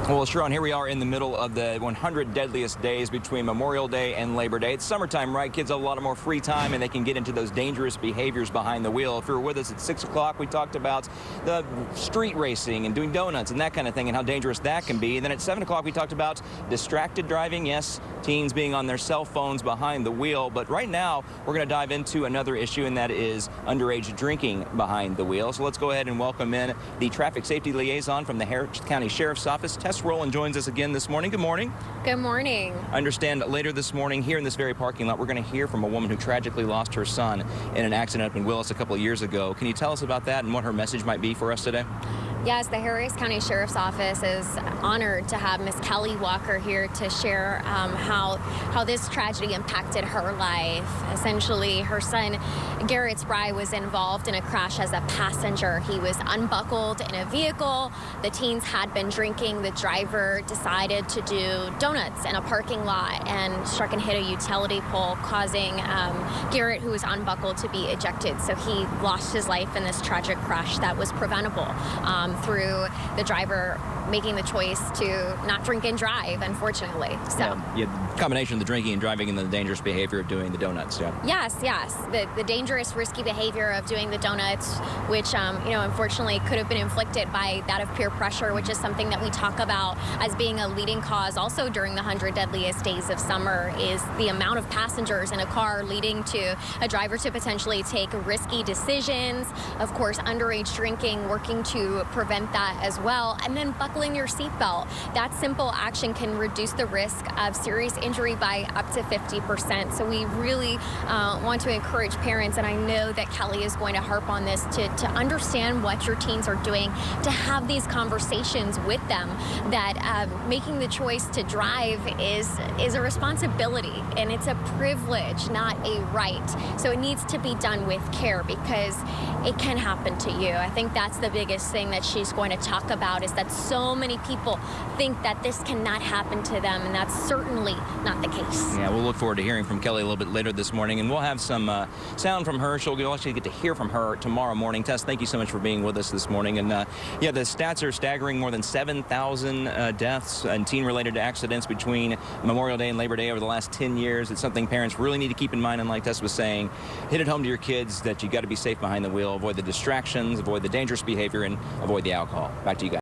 Well, Sharon, here we are in the middle of the 100 deadliest days between Memorial Day and Labor Day. It's summertime, right? Kids have a lot more free time and they can get into those dangerous behaviors behind the wheel. If you were with us at 6 o'clock, we talked about the street racing and doing donuts and that kind of thing and how dangerous that can be. And then at 7 o'clock, we talked about distracted driving. Yes, teens being on their cell phones behind the wheel. But right now, we're going to dive into another issue, and that is underage drinking behind the wheel. So let's go ahead and welcome in the traffic safety liaison from the Harris County Sheriff's Office. Tess Rowland joins us again this morning. Good morning. Good morning. I understand later this morning here in this very parking lot, we're going to hear from a woman who tragically lost her son in an accident up in Willis a couple of years ago. Can you tell us about that and what her message might be for us today? Yes, the Harris County Sheriff's Office is honored to have Miss Kelly Walker here to share how this tragedy impacted her life. Essentially, her son, Garrett Spry, was involved in a crash as a passenger. He was unbuckled in a vehicle. The teens had been drinking. The driver decided to do donuts in a parking lot and struck and hit a utility pole, causing Garrett, who was unbuckled, to be ejected. So he lost his life in this tragic crash that was preventable through the driver making the choice to not drink and drive, unfortunately. So yeah, combination of the drinking and driving and the dangerous behavior of doing the donuts. Yeah. Yes. The dangerous, risky behavior of doing the donuts, which unfortunately could have been inflicted by that of peer pressure, which is something that we talk about as being a leading cause also during the 100 deadliest days of summer, is the amount of passengers in a car leading to a driver to potentially take risky decisions. Of course, underage drinking, working to prevent that as well, and then buckling your seatbelt. That simple action can reduce the risk of serious injury by up to 50%. So we really want to encourage parents, and I know that Kelly is going to harp on this, to understand what your teens are doing, to have these conversations with them, that making the choice to drive is a responsibility and it's a privilege, not a right. So it needs to be done with care because it can happen to you. I think that's the biggest thing that she's going to talk about, is that so many people think that this cannot happen to them, and that's certainly not the case. Yeah, we'll look forward to hearing from Kelly a little bit later this morning, and we'll have some sound from her. She'll actually get to hear from her tomorrow morning. Tess, thank you so much for being with us this morning. And yeah, the stats are staggering. More than 7,000 deaths and teen-related accidents between Memorial Day and Labor Day over the last 10 years. It's something parents really need to keep in mind, and like Tess was saying, hit it home to your kids that you got to be safe behind the wheel, avoid the distractions, avoid the dangerous behavior, and avoid the alcohol. Back to you guys.